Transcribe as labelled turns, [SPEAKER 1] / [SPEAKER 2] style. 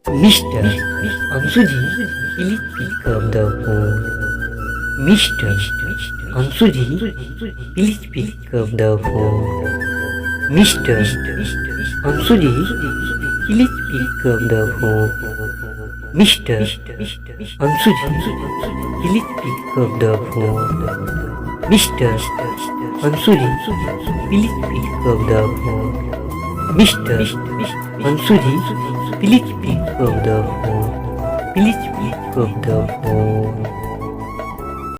[SPEAKER 1] Mr. Ansuji, please pick up the phone. Mr. Ansuji, please pick up the phone. Mr. Ansuji, please pick up the phone. Mr. Ansuji, please pick up the phone. Mr. Ansuji, please pick up the phone. Mr. Ansuji, please pick up the phone. Please pick up the phone.